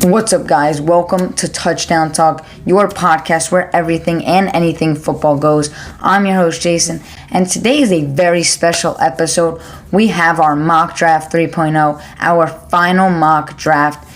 What's up, guys? Welcome to Touchdown Talk, your podcast where everything and anything football goes. I'm your host, Jason, and today is a very special episode. We have our mock draft 3.0, our final mock draft.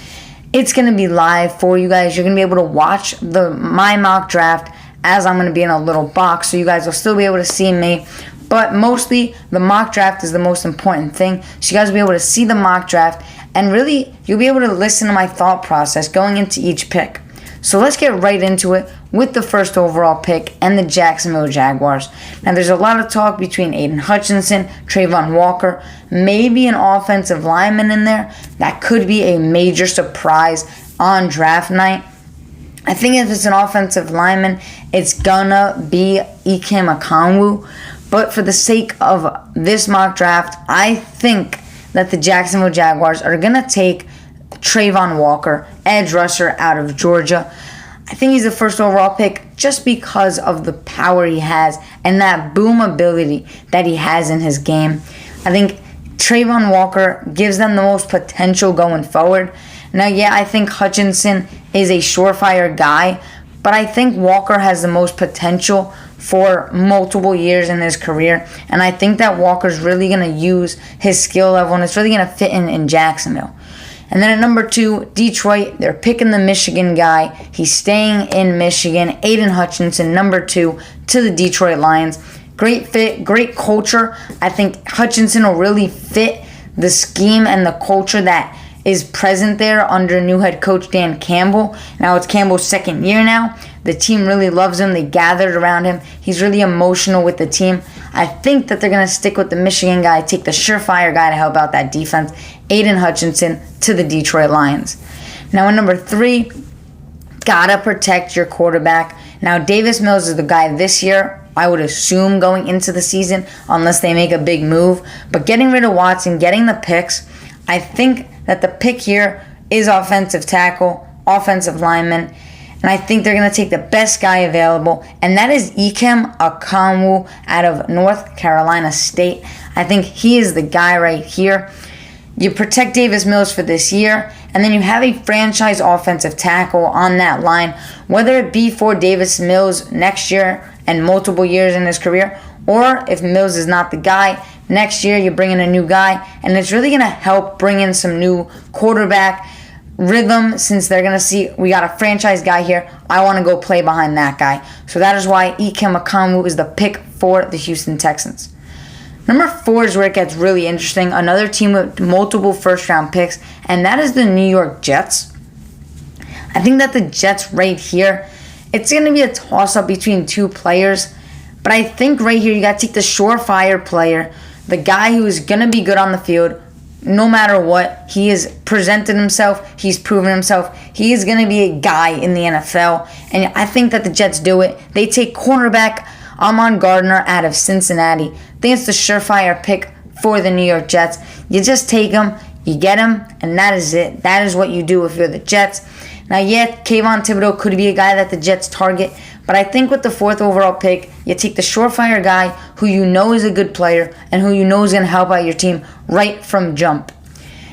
It's going to be live for you guys. You're going to be able to watch my mock draft as I'm going to be in a little box, so you guys will still be able to see me. But mostly, the mock draft is the most important thing. So you guys will be able to see the mock draft, and really, you'll be able to listen to my thought process going into each pick. So let's get right into it with the first overall pick and the Jacksonville Jaguars. Now, there's a lot of talk between Aiden Hutchinson, Trayvon Walker, maybe an offensive lineman in there. That could be a major surprise on draft night. I think if it's an offensive lineman, it's gonna be Ikem Ekwonu. But for the sake of this mock draft, I think that the Jacksonville Jaguars are going to take Trayvon Walker, edge rusher out of Georgia. I think he's the first overall pick just because of the power he has and that boom ability that he has in his game. I think Trayvon Walker gives them the most potential going forward. Now, yeah, I think Hutchinson is a surefire guy, but I think Walker has the most potential for multiple years in his career, and I think that Walker's really going to use his skill level, and it's really going to fit in Jacksonville. And then at number 2, Detroit, they're picking the Michigan guy. He's staying in Michigan. Aiden Hutchinson, number 2, to the Detroit Lions. Great fit, great culture. I think Hutchinson will really fit the scheme and the culture that is present there under new head coach Dan Campbell. Now it's Campbell's second year now. The team really loves him. They gathered around him. He's really emotional with the team. I think that they're going to stick with the Michigan guy, take the surefire guy to help out that defense, Aiden Hutchinson, to the Detroit Lions. Now at number 3, gotta protect your quarterback. Now Davis Mills is the guy this year, I would assume, going into the season, unless they make a big move. But getting rid of Watson, getting the picks, I think that the pick here is offensive tackle, offensive lineman, and I think they're going to take the best guy available, and that is Ikem Ekwonu out of North Carolina State. I think he is the guy right here. You protect Davis Mills for this year, and then you have a franchise offensive tackle on that line, whether it be for Davis Mills next year and multiple years in his career, or if Mills is not the guy, next year you bring in a new guy, and it's really going to help bring in some new quarterback rhythm, since they're going to see we got a franchise guy here. I want to go play behind that guy. So that is why Ikem Ekwonu is the pick for the Houston Texans. Number 4 is where it gets really interesting. Another team with multiple first-round picks, and that is the New York Jets. I think that the Jets right here, it's going to be a toss-up between two players, but I think right here you got to take the surefire player, the guy who is going to be good on the field, no matter what. He has presented himself. He's proven himself. He is going to be a guy in the NFL. And I think that the Jets do it. They take cornerback Ahman Gardner out of Cincinnati. I think it's the surefire pick for the New York Jets. You just take him, you get him, and that is it. That is what you do if you're the Jets. Now, yeah, Kayvon Thibodeau could be a guy that the Jets target, but I think with the 4th overall pick, you take the surefire guy who you know is a good player and who you know is going to help out your team right from jump.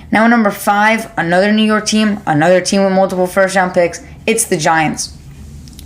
Now, number 5, another New York team, another team with multiple first-round picks. It's the Giants.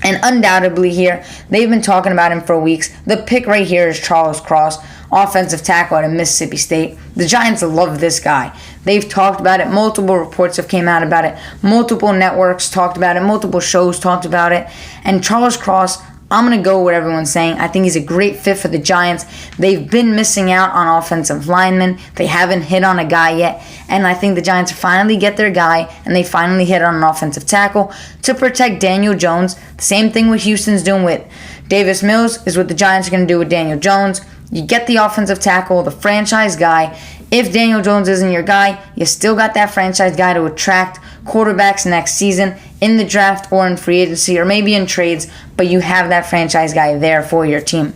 And undoubtedly here, they've been talking about him for weeks. The pick right here is Charles Cross, offensive tackle out of Mississippi State. The Giants love this guy. They've talked about it. Multiple reports have came out about it. Multiple networks talked about it. Multiple shows talked about it. And Charles Cross, I'm going to go with what everyone's saying. I think he's a great fit for the Giants. They've been missing out on offensive linemen. They haven't hit on a guy yet. And I think the Giants finally get their guy, and they finally hit on an offensive tackle to protect Daniel Jones. The same thing what Houston's doing with Davis Mills is what the Giants are going to do with Daniel Jones. You get the offensive tackle, the franchise guy. If Daniel Jones isn't your guy, you still got that franchise guy to attract quarterbacks next season in the draft or in free agency or maybe in trades, but you have that franchise guy there for your team.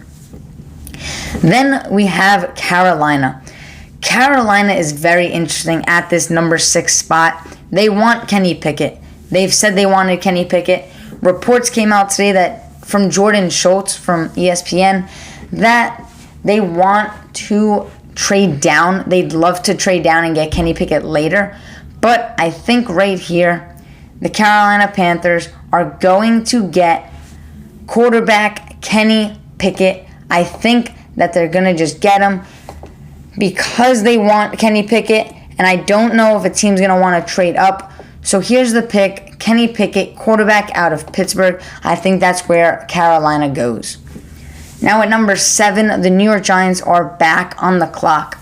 Then we have Carolina. Carolina is very interesting at this number 6 spot. They want Kenny Pickett. They've said they wanted Kenny Pickett. Reports came out today that from Jordan Schultz from ESPN that they want to trade down. They'd love to trade down and get Kenny Pickett later. But I think right here the Carolina Panthers are going to get quarterback Kenny Pickett. I think that they're going to just get him because they want Kenny Pickett, and I don't know if a team's going to want to trade up. So here's the pick, Kenny Pickett, quarterback out of Pittsburgh. I think that's where Carolina goes. Now at number 7, the New York Giants are back on the clock.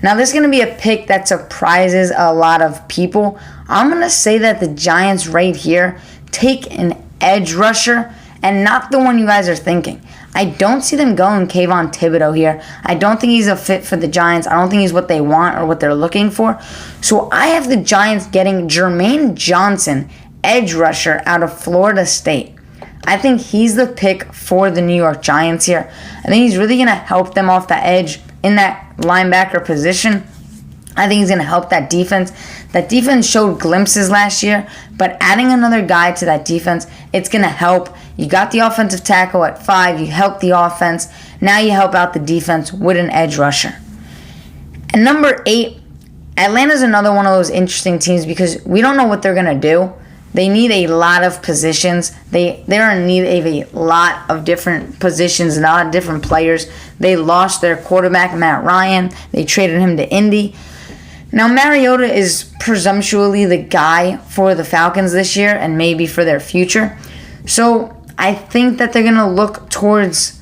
Now this is going to be a pick that surprises a lot of people. I'm going to say that the Giants right here take an edge rusher, and not the one you guys are thinking. I don't see them going Kayvon Thibodeau here. I don't think he's a fit for the Giants. I don't think he's what they want or what they're looking for. So I have the Giants getting Jermaine Johnson, edge rusher out of Florida State. I think he's the pick for the New York Giants here. I think he's really going to help them off the edge in that linebacker position. I think he's going to help that defense. That defense showed glimpses last year, but adding another guy to that defense, it's going to help. You got the offensive tackle at 5. You help the offense. Now you help out the defense with an edge rusher. And number 8, Atlanta's another one of those interesting teams because we don't know what they're going to do. They need a lot of positions. They're in need of a lot of different positions, a lot of different players. They lost their quarterback, Matt Ryan. They traded him to Indy. Now, Mariota is presumptuously the guy for the Falcons this year and maybe for their future. So I think that they're going to look towards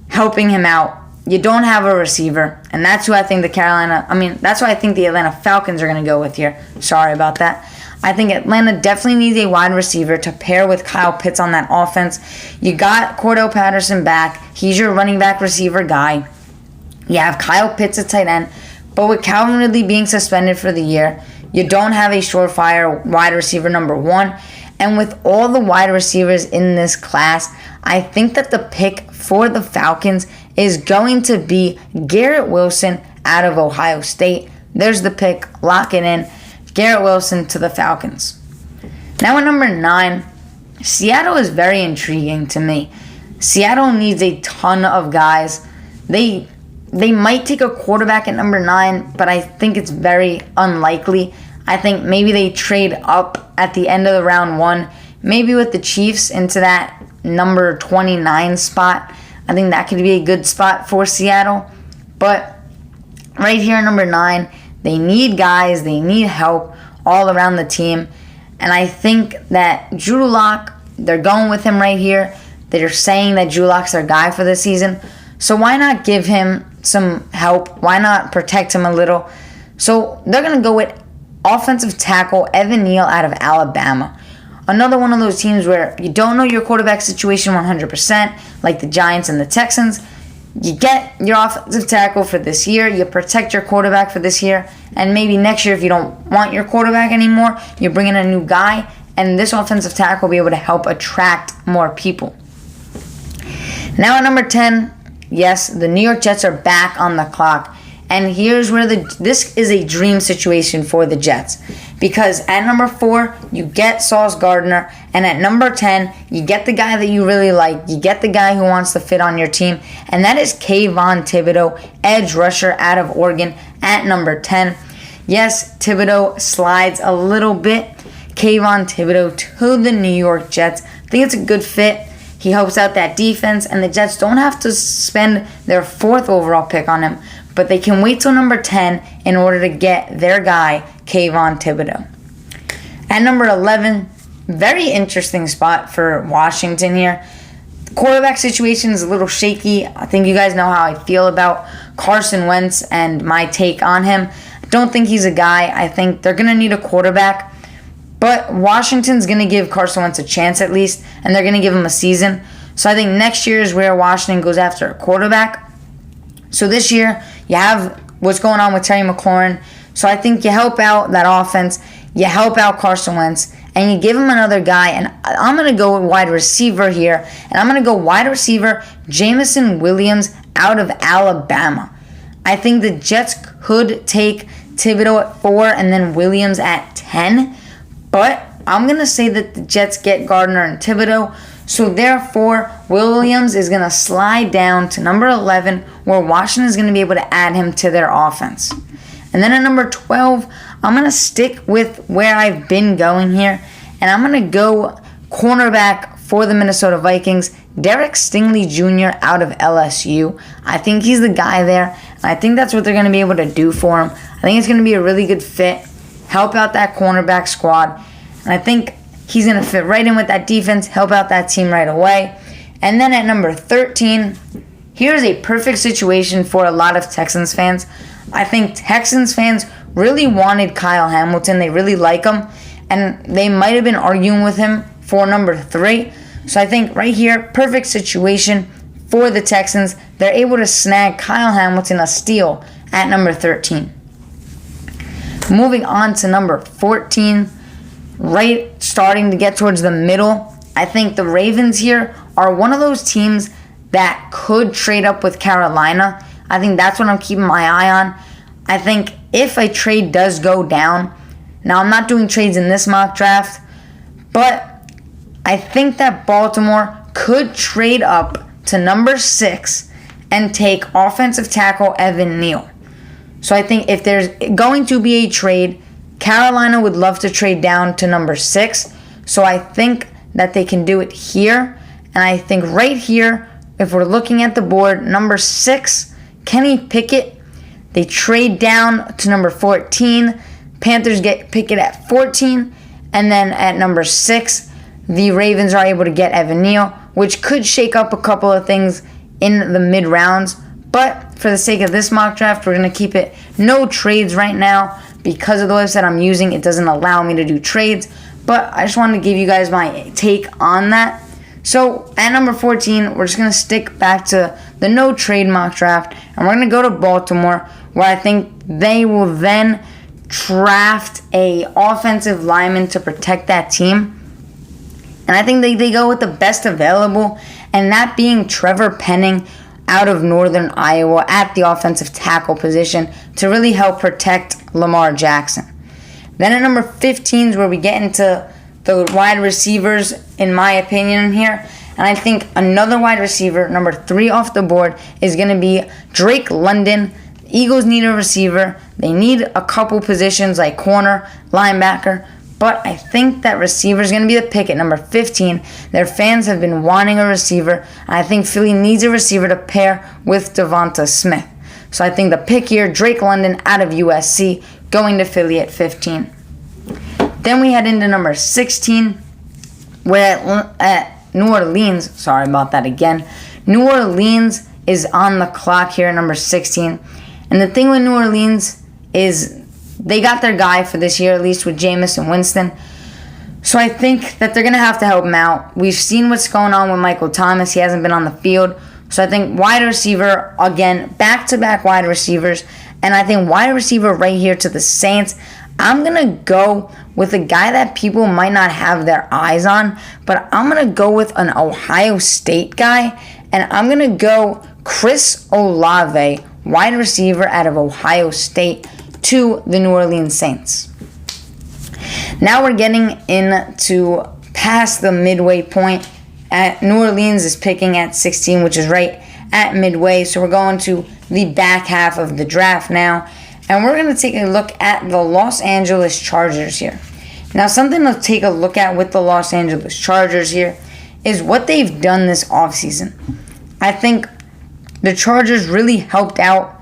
helping him out. You don't have a receiver, and that's who I think that's who I think the Atlanta Falcons are going to go with here. Sorry about that. I think Atlanta definitely needs a wide receiver to pair with Kyle Pitts on that offense. You got Cordell Patterson back. He's your running back receiver guy. You have Kyle Pitts at tight end. But with Calvin Ridley being suspended for the year, you don't have a surefire wide receiver number 1. And with all the wide receivers in this class, I think that the pick for the Falcons is going to be Garrett Wilson out of Ohio State. There's the pick. Lock it in. Garrett Wilson to the Falcons. Now at number 9, Seattle is very intriguing to me. Seattle needs a ton of guys. They might take a quarterback at number 9, but I think it's very unlikely. I think maybe they trade up at the end of the round 1, maybe with the Chiefs into that number 29 spot. I think that could be a good spot for Seattle. But right here at number 9, they need guys, they need help all around the team. And I think that Drew Lock, they're going with him right here. They're saying that Drew Lock's their guy for the season. So why not give him some help? Why not protect him a little? So they're going to go with offensive tackle Evan Neal out of Alabama. Another one of those teams where you don't know your quarterback situation 100%, like the Giants and the Texans. You get your offensive tackle for this year. You protect your quarterback for this year. And maybe next year, if you don't want your quarterback anymore, you bring in a new guy. And this offensive tackle will be able to help attract more people. Now at number 10, yes, the New York Jets are back on the clock. And here's where this is a dream situation for the Jets. Because at number 4, you get Sauce Gardner. And at number 10, you get the guy that you really like. You get the guy who wants to fit on your team. And that is Kayvon Thibodeau, edge rusher out of Oregon at number 10. Yes, Thibodeau slides a little bit. Kayvon Thibodeau to the New York Jets. I think it's a good fit. He helps out that defense. And the Jets don't have to spend their 4th overall pick on him. But they can wait till number 10 in order to get their guy, Kayvon Thibodeau. At number 11, very interesting spot for Washington here. The quarterback situation is a little shaky. I think you guys know how I feel about Carson Wentz and my take on him. I don't think he's a guy. I think they're going to need a quarterback. But Washington's going to give Carson Wentz a chance at least, and they're going to give him a season. So I think next year is where Washington goes after a quarterback. So this year, you have what's going on with Terry McLaurin. So I think you help out that offense. You help out Carson Wentz. And you give him another guy. And I'm going to go with wide receiver here. And I'm going to go wide receiver Jameson Williams out of Alabama. I think the Jets could take Thibodeau at 4 and then Williams at 10. But I'm going to say that the Jets get Gardner and Thibodeau. So therefore, Williams is going to slide down to number 11, where Washington is going to be able to add him to their offense. And then at number 12, I'm going to stick with where I've been going here. And I'm going to go cornerback for the Minnesota Vikings, Derek Stingley Jr. out of LSU. I think he's the guy there, and I think that's what they're going to be able to do for him. I think it's going to be a really good fit, help out that cornerback squad, and I think he's going to fit right in with that defense, help out that team right away. And then at number 13, here's a perfect situation for a lot of Texans fans. I think Texans fans really wanted Kyle Hamilton. They really like him, and they might have been arguing with him for number 3. So I think right here, perfect situation for the Texans. They're able to snag Kyle Hamilton, a steal, at number 13. Moving on to number 14, right starting to get towards the middle, I think the Ravens here are one of those teams that could trade up with Carolina. I think that's what I'm keeping my eye on. I think if a trade does go down, now I'm not doing trades in this mock draft, but I think that Baltimore could trade up to number 6 and take offensive tackle Evan Neal. So I think if there's going to be a trade, Carolina would love to trade down to number 6. So I think that they can do it here. And I think right here, if we're looking at the board, number 6, Kenny Pickett, they trade down to number 14. Panthers get Pickett at 14. And then at number 6, the Ravens are able to get Evan Neal, which could shake up a couple of things in the mid-rounds. But for the sake of this mock draft, we're going to keep it no trades right now. Because of the website I'm using, it doesn't allow me to do trades. But I just wanted to give you guys my take on that. So at number 14, we're just going to stick back to the no trade mock draft. And we're going to go to Baltimore, where I think they will then draft a offensive lineman to protect that team. And I think they go with the best available, and that being Trevor Penning out of Northern Iowa at the offensive tackle position to really help protect Lamar Jackson. Then at number 15 is where we get into the wide receivers, in my opinion, here. And I think another wide receiver, number 3 off the board, is going to be Drake London. Eagles need a receiver. They need a couple positions like corner, linebacker. But I think that receiver is going to be the pick at number 15. Their fans have been wanting a receiver. And I think Philly needs a receiver to pair with Devonta Smith. So I think the pick here, Drake London out of USC, going to Philly at 15. Then we head into number 16, where at New Orleans, sorry about that again. New Orleans is on the clock here at number 16. And the thing with New Orleans is they got their guy for this year, at least with Jameson Winston. So I think that they're going to have to help him out. We've seen what's going on with Michael Thomas. He hasn't been on the field. So I think wide receiver, again, back-to-back wide receivers. And I think wide receiver right here to the Saints. I'm going to go with a guy that people might not have their eyes on. But I'm going to go with an Ohio State guy. And I'm going to go Chris Olave, wide receiver out of Ohio State, to the New Orleans Saints. Now we're getting into past the midway point. New Orleans is picking at 16, which is right at midway. So we're going to the back half of the draft now. And we're going to take a look at the Los Angeles Chargers here. Now, something to take a look at with the Los Angeles Chargers here is what they've done this offseason. I think the Chargers really helped out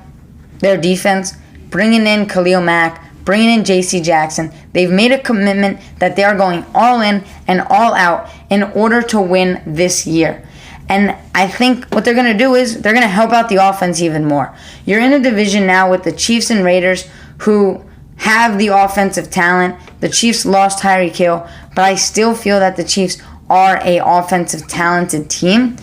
their defense, bringing in Khalil Mack, bringing in J.C. Jackson. They've made a commitment that they are going all in and all out in order to win this year. And I think what they're going to do is they're going to help out the offense even more. You're in a division now with the Chiefs and Raiders who have the offensive talent. The Chiefs lost Tyreek Hill, but I still feel that the Chiefs are a offensive talented team.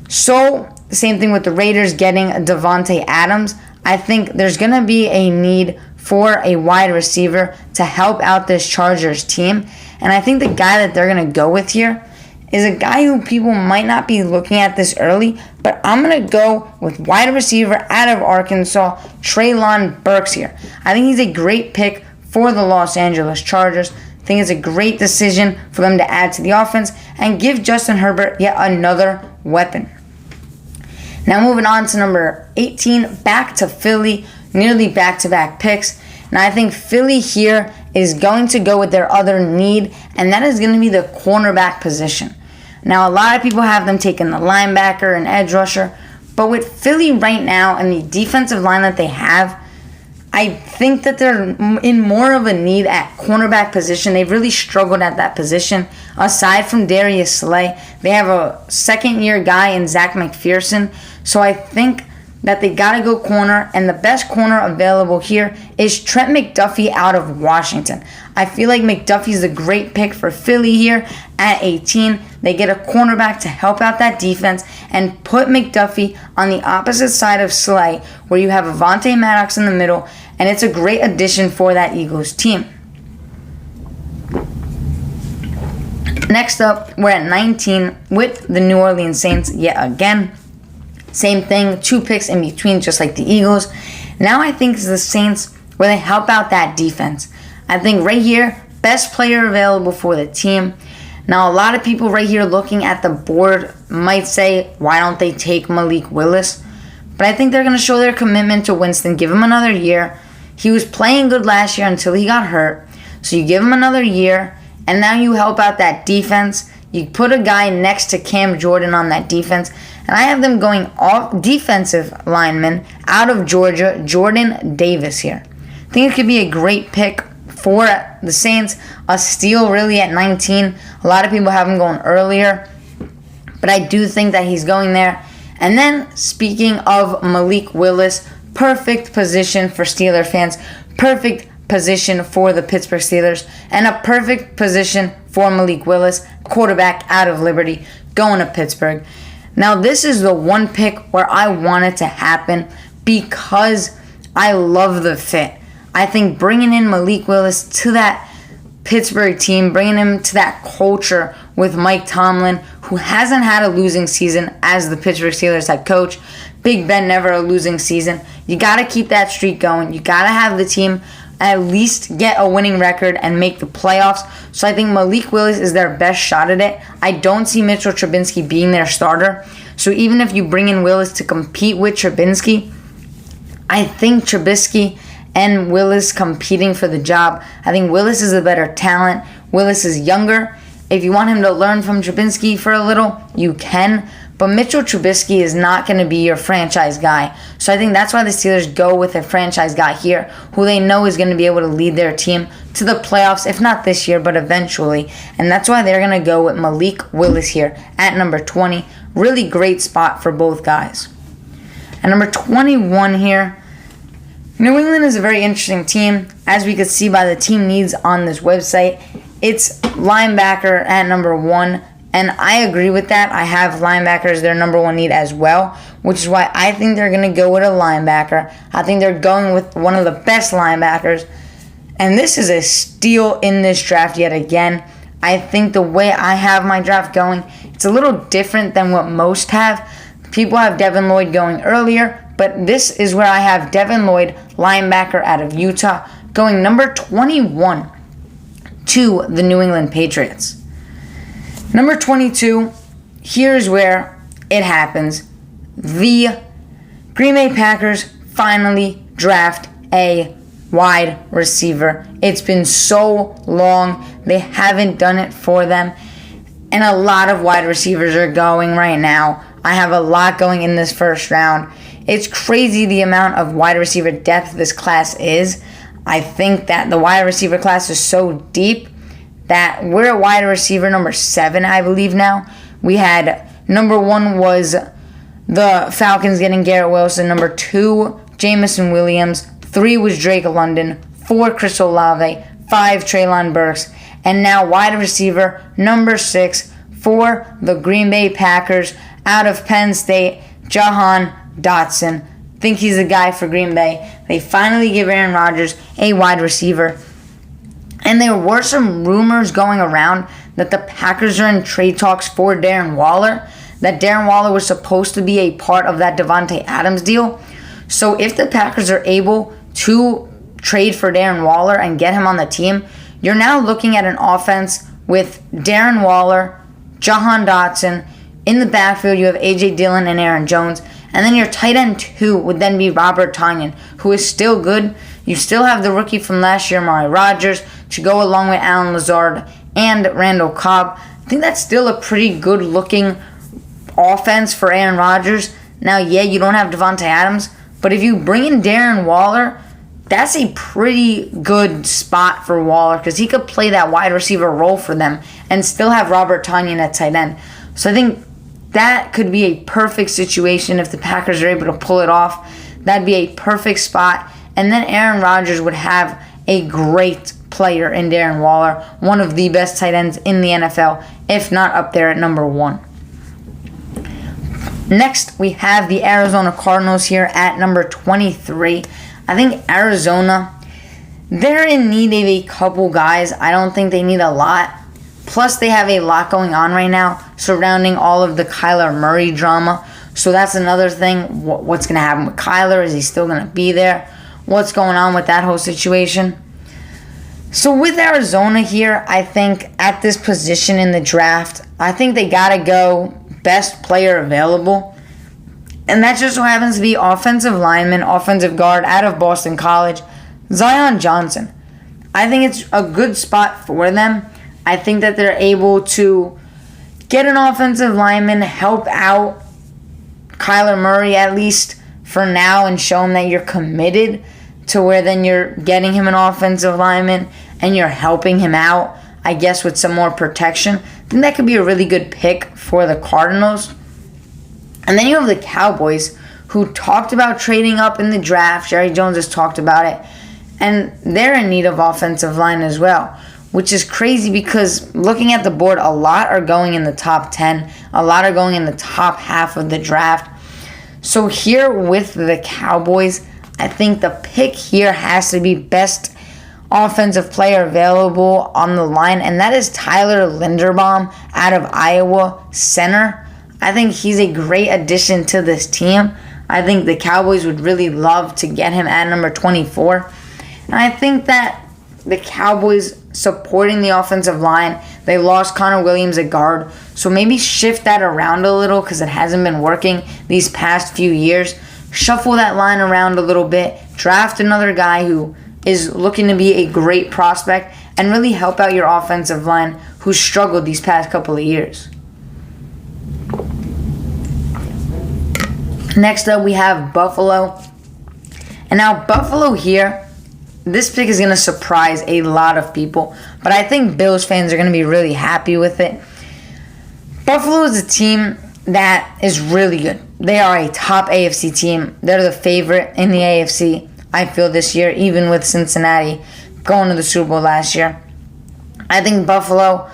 So, the same thing with the Raiders getting Devontae Adams. I think there's going to be a need for a wide receiver to help out this Chargers team. And I think the guy that they're going to go with here is a guy who people might not be looking at this early, but I'm going to go with wide receiver out of Arkansas, Treylon Burks here. I think he's a great pick for the Los Angeles Chargers. I think it's a great decision for them to add to the offense and give Justin Herbert yet another weapon. Now moving on to number 18, back to Philly, nearly back-to-back picks. And I think Philly here is going to go with their other need, and that is going to be the cornerback position. Now, a lot of people have them taking the linebacker and edge rusher, but with Philly right now and the defensive line that they have, I think that they're in more of a need at cornerback position. They've really struggled at that position. Aside from Darius Slay, they have a second-year guy in Zach McPherson. So I think that they got to go corner, and the best corner available here is Trent McDuffie out of Washington. I feel like McDuffie's a great pick for Philly here at 18. They get a cornerback to help out that defense and put McDuffie on the opposite side of Slay, where you have Avonte Maddox in the middle, and it's a great addition for that Eagles team. Next up, we're at 19 with the New Orleans Saints yet again. Same thing, 2 picks in between, just like the Eagles. Now I think it's the Saints where they help out that defense. I think right here, best player available for the team. Now, a lot of people right here looking at the board might say, why don't they take Malik Willis? But I think they're going to show their commitment to Winston, give him another year. He was playing good last year until he got hurt. So you give him another year, and now you help out that defense. You put a guy next to Cam Jordan on that defense. And I have them going off defensive lineman out of Georgia, Jordan Davis here. I think it could be a great pick for the Saints. A steal really at 19. A lot of people have him going earlier, but I do think that he's going there. And then, speaking of Malik Willis, perfect position for Steeler fans. Perfect position for the Pittsburgh Steelers. And a perfect position for Malik Willis, quarterback out of Liberty, going to Pittsburgh. Now, this is the one pick where I want it to happen because I love the fit. I think bringing in Malik Willis to that Pittsburgh team, bringing him to that culture with Mike Tomlin, who hasn't had a losing season as the Pittsburgh Steelers head coach. Big Ben, never a losing season. You got to keep that streak going. You got to have the team at least get a winning record and make the playoffs. So I think Malik Willis is their best shot at it. I don't see Mitchell Trubisky being their starter. So even if you bring in Willis to compete with Trubisky, I think Trubisky and Willis competing for the job. I think Willis is a better talent. Willis is younger. If you want him to learn from Trubisky for a little, you can. But Mitchell Trubisky is not going to be your franchise guy. So I think that's why the Steelers go with a franchise guy here who they know is going to be able to lead their team to the playoffs, if not this year, but eventually. And that's why they're going to go with Malik Willis here at number 20. Really great spot for both guys. At number 21 here, New England is a very interesting team. As we could see by the team needs on this website, it's linebacker at number 1. And I agree with that. I have linebackers their number 1 need as well, which is why I think they're going to go with a linebacker. I think they're going with one of the best linebackers. And this is a steal in this draft yet again. I think the way I have my draft going, it's a little different than what most have. People have Devin Lloyd going earlier, but this is where I have Devin Lloyd, linebacker out of Utah, going number 21 to the New England Patriots. Number 22, here's where it happens. The Green Bay Packers finally draft a wide receiver. It's been so long. They haven't done it for them. And a lot of wide receivers are going right now. I have a lot going in this first round. It's crazy the amount of wide receiver depth this class is. I think that the wide receiver class is so deep that we're at wide receiver number 7, I believe now. We had number 1 was the Falcons getting Garrett Wilson. Number 2, Jameson Williams. 3 was Drake London. 4, Chris Olave. 5, Treylon Burks. And now wide receiver number 6 for the Green Bay Packers out of Penn State, Jahan Dotson. Think he's the guy for Green Bay. They finally give Aaron Rodgers a wide receiver. And there were some rumors going around that the Packers are in trade talks for Darren Waller, that Darren Waller was supposed to be a part of that Devontae Adams deal. So if the Packers are able to trade for Darren Waller and get him on the team, you're now looking at an offense with Darren Waller, Jahan Dotson. In the backfield, you have A.J. Dillon and Aaron Jones. And then your tight end 2 would then be Robert Tonyan, who is still good. You still have the rookie from last year, Amari Rodgers. to go along with Allen Lazard and Randall Cobb. I think that's still a pretty good looking offense for Aaron Rodgers. Now, yeah, you don't have Devontae Adams, but if you bring in Darren Waller, that's a pretty good spot for Waller because he could play that wide receiver role for them and still have Robert Tonyan at tight end. So I think that could be a perfect situation if the Packers are able to pull it off. That'd be a perfect spot. And then Aaron Rodgers would have a great player in Darren Waller, one of the best tight ends in the NFL, if not up there at number 1. Next, we have the Arizona Cardinals here at number 23. I think Arizona, they're in need of a couple guys. I don't think they need a lot. Plus, they have a lot going on right now surrounding all of the Kyler Murray drama. So that's another thing. What's going to happen with Kyler? Is he still going to be there? What's going on with that whole situation? So with Arizona here, I think at this position in the draft, I think they got to go best player available. And that just so happens to be offensive lineman, offensive guard out of Boston College, Zion Johnson. I think it's a good spot for them. I think that they're able to get an offensive lineman, help out Kyler Murray at least for now and show him that you're committed to where then you're getting him an offensive lineman and you're helping him out, I guess, with some more protection. I think that could be a really good pick for the Cardinals. And then you have the Cowboys, who talked about trading up in the draft. Jerry Jones has talked about it. And they're in need of offensive line as well, which is crazy because looking at the board, a lot are going in the top 10. A lot are going in the top half of the draft. So here with the Cowboys, I think the pick here has to be best offensive player available on the line, and that is Tyler Linderbaum out of Iowa, center. I think he's a great addition to this team. I think the Cowboys would really love to get him at number 24. And I think that the Cowboys supporting the offensive line, they lost Connor Williams at guard, so maybe shift that around a little because it hasn't been working these past few years. Shuffle that line around a little bit, draft another guy who is looking to be a great prospect, and really help out your offensive line who's struggled these past couple of years. Next up, we have Buffalo. And now Buffalo here, this pick is going to surprise a lot of people, but I think Bills fans are going to be really happy with it. Buffalo is a team that is really good. They are a top AFC team. They're the favorite in the AFC, I feel, this year, even with Cincinnati going to the Super Bowl last year. I think Buffalo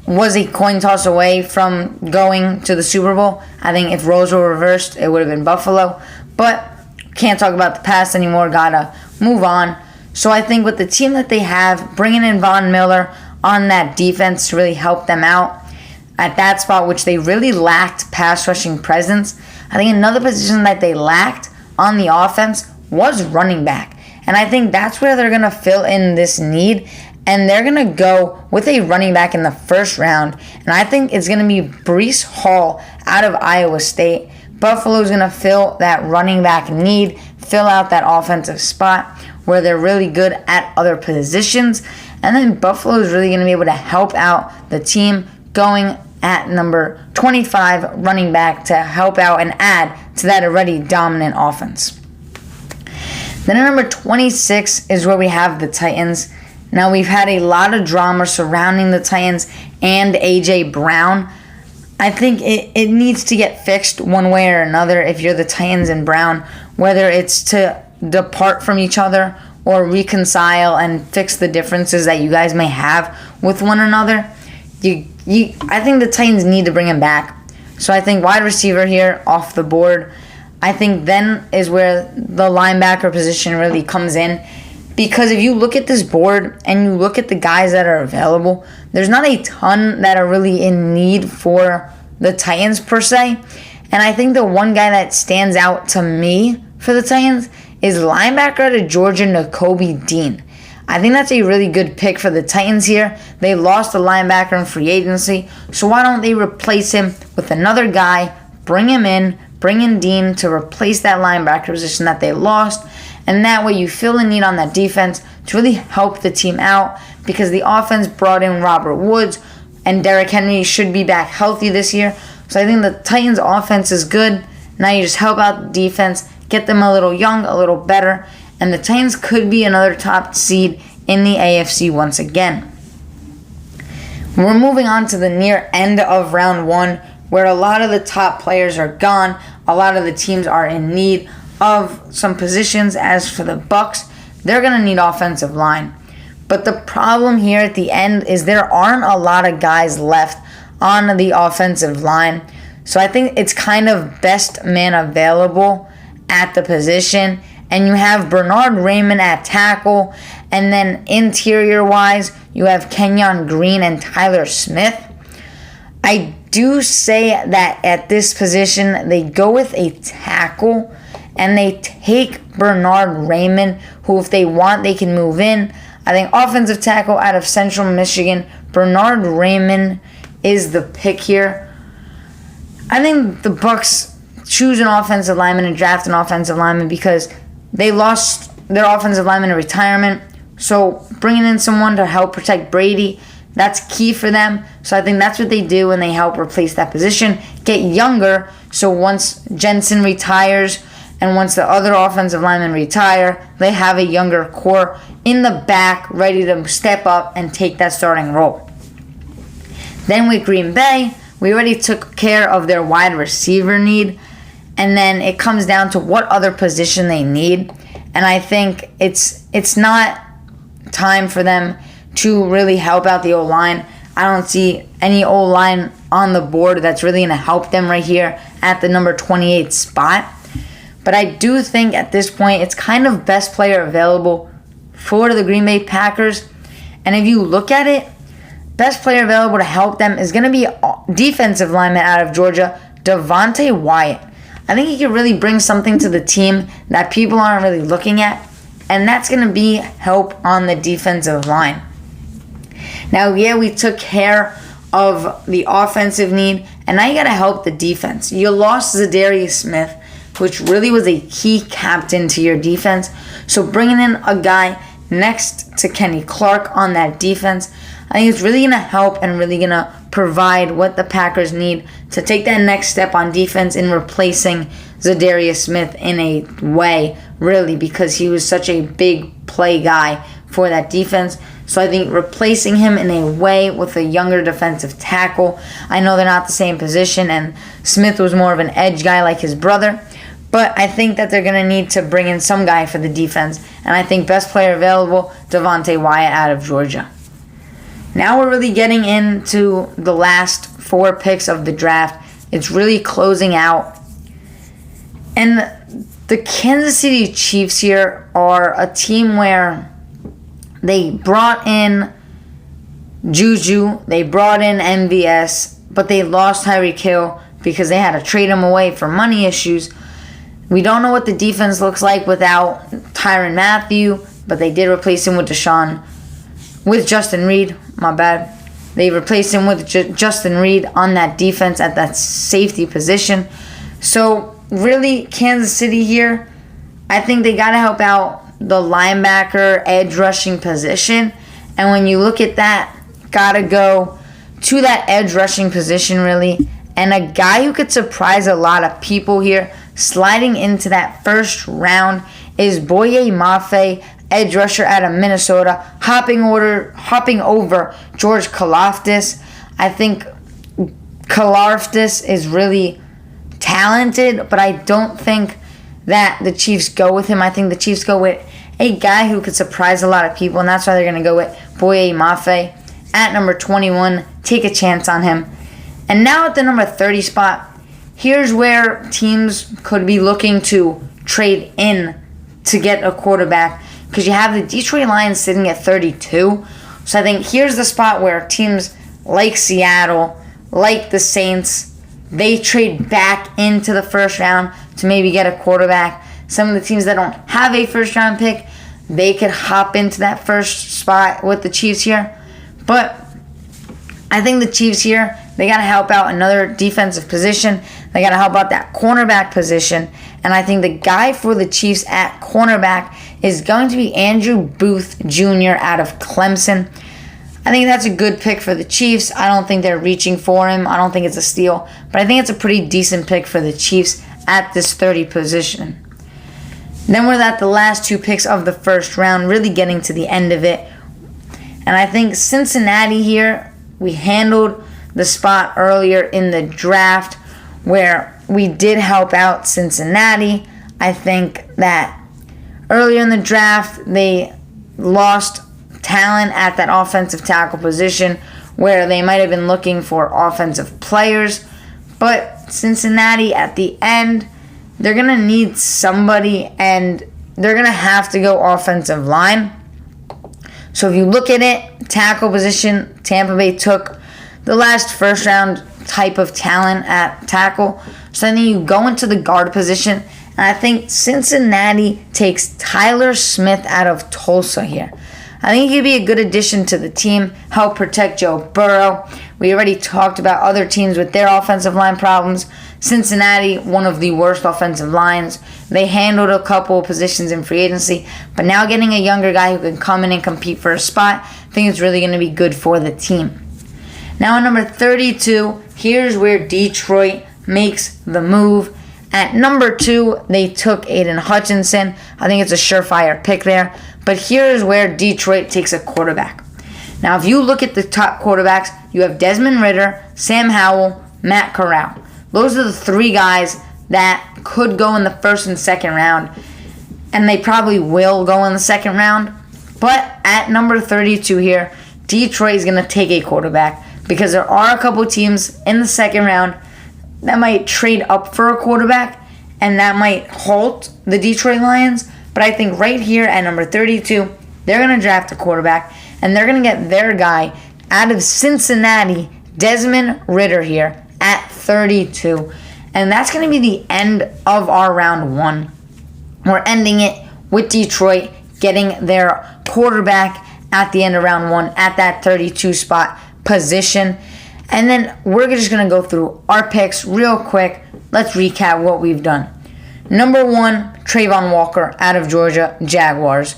was a coin toss away from going to the Super Bowl. I think if roles were reversed, it would have been Buffalo. But can't talk about the past anymore. Gotta move on. So I think with the team that they have, bringing in Von Miller on that defense to really help them out at that spot, which they really lacked pass rushing presence. I think another position that they lacked on the offense was running back. And I think that's where they're going to fill in this need. And they're going to go with a running back in the first round. And I think it's going to be Breece Hall out of Iowa State. Buffalo's going to fill that running back need, fill out that offensive spot where they're really good at other positions. And then Buffalo's really going to be able to help out the team going at number 25 running back to help out and add to that already dominant offense. Then at number 26 is where we have the Titans. Now, we've had a lot of drama surrounding the Titans and A.J. Brown. I think it needs to get fixed one way or another if you're the Titans and Brown, whether it's to depart from each other or reconcile and fix the differences that you guys may have with one another. I think the Titans need to bring him back. So I think wide receiver here off the board. I think then is where the linebacker position really comes in. Because if you look at this board and you look at the guys that are available, there's not a ton that are really in need for the Titans per se. And I think the one guy that stands out to me for the Titans is linebacker out of Georgia, Nakobe Dean. I think that's a really good pick for the Titans here. They lost a linebacker in free agency, so why don't they replace him with another guy, bring him in, bring in Dean to replace that linebacker position that they lost, and that way you fill the need on that defense to really help the team out because the offense brought in Robert Woods, and Derrick Henry should be back healthy this year. So I think the Titans' offense is good. Now you just help out the defense, get them a little young, a little better, and the Titans could be another top seed in the AFC once again. We're moving on to the near end of round 1, where a lot of the top players are gone. A lot of the teams are in need of some positions. As for the Bucs, they're going to need offensive line. But the problem here at the end is there aren't a lot of guys left on the offensive line. So I think it's kind of best man available at the position. And you have Bernard Raymond at tackle. And then interior-wise, you have Kenyon Green and Tyler Smith. I do say that at this position, they go with a tackle. And they take Bernard Raymond, who if they want, they can move in. I think offensive tackle out of Central Michigan, Bernard Raymond is the pick here. I think the Bucs choose an offensive lineman and draft an offensive lineman because they lost their offensive lineman to retirement. So bringing in someone to help protect Brady, that's key for them. So I think that's what they do when they help replace that position. Get younger, so once Jensen retires and once the other offensive linemen retire, they have a younger core in the back ready to step up and take that starting role. Then with Green Bay, we already took care of their wide receiver need. And then it comes down to what other position they need. And I think it's not time for them to really help out the O-line. I don't see any O-line on the board that's really going to help them right here at the number 28 spot. But I do think at this point it's kind of best player available for the Green Bay Packers. And if you look at it, best player available to help them is going to be defensive lineman out of Georgia, Devontae Wyatt. I think he could really bring something to the team that people aren't really looking at, and that's going to be help on the defensive line. Now, yeah, we took care of the offensive need, and now you got to help the defense. You lost Zadarius Smith, which really was a key captain to your defense. So bringing in a guy next to Kenny Clark on that defense, I think it's really going to help and really going to provide what the Packers need to take that next step on defense in replacing Zadarius Smith in a way, really, because he was such a big play guy for that defense. So I think replacing him in a way with a younger defensive tackle. I know they're not the same position, and Smith was more of an edge guy like his brother. But I think that they're going to need to bring in some guy for the defense. And I think best player available, Devontae Wyatt out of Georgia. Now we're really getting into the last 4 picks of the draft. It's really closing out. And the Kansas City Chiefs here are a team where they brought in Juju, they brought in MVS, but they lost Tyreek Hill because they had to trade him away for money issues. We don't know what the defense looks like without Tyrann Mathieu, but they did replace him with Justin Reed. My bad. They replaced him with Justin Reed on that defense at that safety position. So really, Kansas City here, I think they got to help out the linebacker edge rushing position. And when you look at that, got to go to that edge rushing position really. And a guy who could surprise a lot of people here sliding into that first round is Boye Mafe, edge rusher out of Minnesota, hopping over George Karlaftis. I think Karlaftis is really talented, but I don't think that the Chiefs go with him. I think the Chiefs go with a guy who could surprise a lot of people, and that's why they're going to go with Boye Mafe at number 21. Take a chance on him. And now at the number 30 spot, here's where teams could be looking to trade in to get a quarterback, because you have the Detroit Lions sitting at 32. So I think here's the spot where teams like Seattle, like the Saints, they trade back into the first round to maybe get a quarterback. Some of the teams that don't have a first round pick, they could hop into that first spot with the Chiefs here. But I think the Chiefs here, they got to help out another defensive position. They got to help out that cornerback position. And I think the guy for the Chiefs at cornerback is going to be Andrew Booth Jr. out of Clemson. I think that's a good pick for the Chiefs. I don't think they're reaching for him. I don't think it's a steal. But I think it's a pretty decent pick for the Chiefs at this 30 position. Then we're at the last two picks of the first round, really getting to the end of it. And I think Cincinnati here, we handled the spot earlier in the draft where we did help out Cincinnati. I think that earlier in the draft, they lost talent at that offensive tackle position where they might have been looking for offensive players. But Cincinnati at the end, they're going to need somebody and they're going to have to go offensive line. So if you look at it, tackle position, Tampa Bay took the last first round type of talent at tackle. So then you go into the guard position, and I think Cincinnati takes Tyler Smith out of Tulsa here. I think he'd be a good addition to the team, help protect Joe Burrow. We already talked about other teams with their offensive line problems. Cincinnati, one of the worst offensive lines. They handled a couple of positions in free agency, but now getting a younger guy who can come in and compete for a spot, I think it's really going to be good for the team. Now at number 32, here's where Detroit makes the move. At number 2, they took Aiden Hutchinson. I think it's a surefire pick there. But here's where Detroit takes a quarterback. Now, if you look at the top quarterbacks, you have Desmond Ridder, Sam Howell, Matt Corral. Those are the three guys that could go in the first and second round, and they probably will go in the second round. But at number 32 here, Detroit is going to take a quarterback because there are a couple teams in the second round that might trade up for a quarterback, and that might halt the Detroit Lions. But I think right here at number 32, they're going to draft a quarterback, and they're going to get their guy out of Cincinnati, Desmond Ridder here at 32. And that's going to be the end of our round 1. We're ending it with Detroit getting their quarterback at the end of round 1 at that 32 spot position. And then we're just going to go through our picks real quick. Let's recap what we've done. Number 1, Trayvon Walker out of Georgia Jaguars.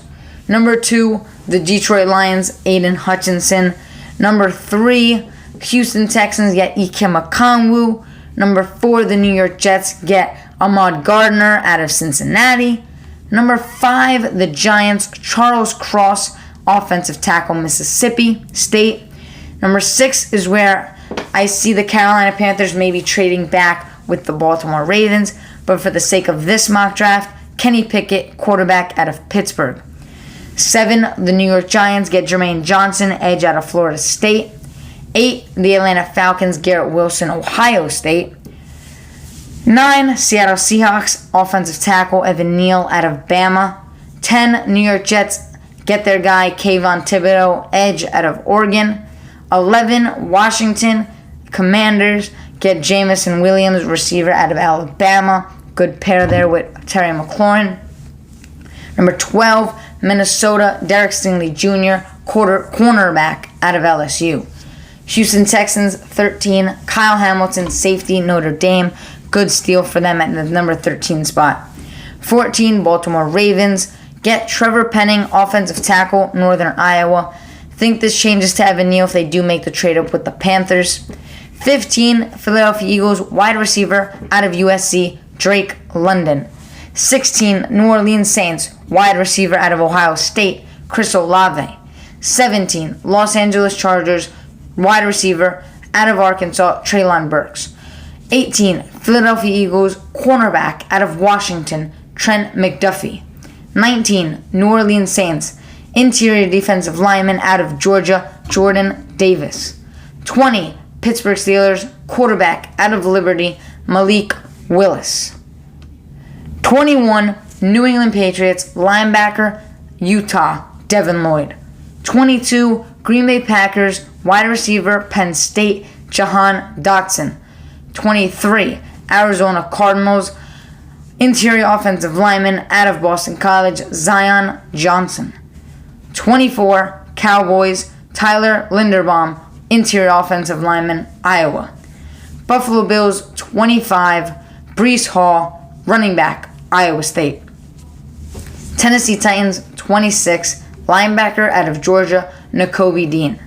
Number 2, the Detroit Lions, Aiden Hutchinson. Number 3, Houston Texans get Ikem Okongwu. Number 4, the New York Jets get Ahmad Gardner out of Cincinnati. Number 5, the Giants, Charles Cross, offensive tackle, Mississippi State. Number 6 is where I see the Carolina Panthers maybe trading back with the Baltimore Ravens. But for the sake of this mock draft, Kenny Pickett, quarterback out of Pittsburgh. 7, the New York Giants get Jermaine Johnson, edge out of Florida State. 8, the Atlanta Falcons, Garrett Wilson, Ohio State. 9, Seattle Seahawks, offensive tackle, Evan Neal out of Bama. 10, New York Jets get their guy, Kayvon Thibodeau, edge out of Oregon. 11, Washington Commanders get Jameson Williams, receiver out of Alabama. Good pair there with Terry McLaurin. Number 12, Minnesota, Derek Stingley Jr., cornerback out of LSU. Houston Texans, 13, Kyle Hamilton, safety, Notre Dame. Good steal for them at the number 13 spot. 14, Baltimore Ravens get Trevor Penning, offensive tackle, Northern Iowa. Think this changes to Evan Neal if they do make the trade up with the Panthers. 15, Philadelphia Eagles, wide receiver out of USC, Drake London. 16, New Orleans Saints, wide receiver out of Ohio State, Chris Olave. 17, Los Angeles Chargers, wide receiver out of Arkansas, Treylon Burks. 18, Philadelphia Eagles, cornerback out of Washington, Trent McDuffie. 19, New Orleans Saints, interior defensive lineman out of Georgia, Jordan Davis. 20, Pittsburgh Steelers, quarterback out of Liberty, Malik Willis. 21, New England Patriots, linebacker, Utah, Devin Lloyd. 22, Green Bay Packers, wide receiver, Penn State, Jahan Dotson. 23, Arizona Cardinals, interior offensive lineman out of Boston College, Zion Johnson. 24, Cowboys, Tyler Linderbaum, interior offensive lineman, Iowa. Buffalo Bills, 25, Breece Hall, running back, Iowa State. Tennessee Titans, 26, linebacker out of Georgia, Nakobe Dean.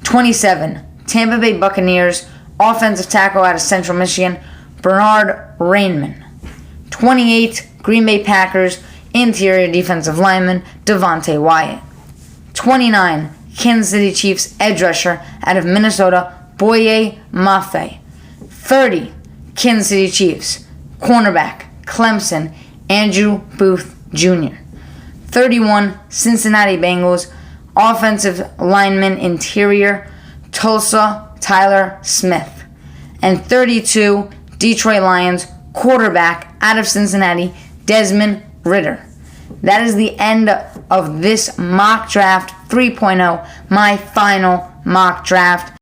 27, Tampa Bay Buccaneers, offensive tackle out of Central Michigan, Bernard Rainman. 28, Green Bay Packers, interior defensive lineman, Devontae Wyatt. 29, Kansas City Chiefs edge rusher out of Minnesota, Boye Mafe. 30, Kansas City Chiefs cornerback, Clemson, Andrew Booth Jr. 31, Cincinnati Bengals offensive lineman interior, Tulsa Tyler Smith. And 32, Detroit Lions quarterback out of Cincinnati, Desmond Ridder. That is the end of this mock draft 3.0, my final mock draft.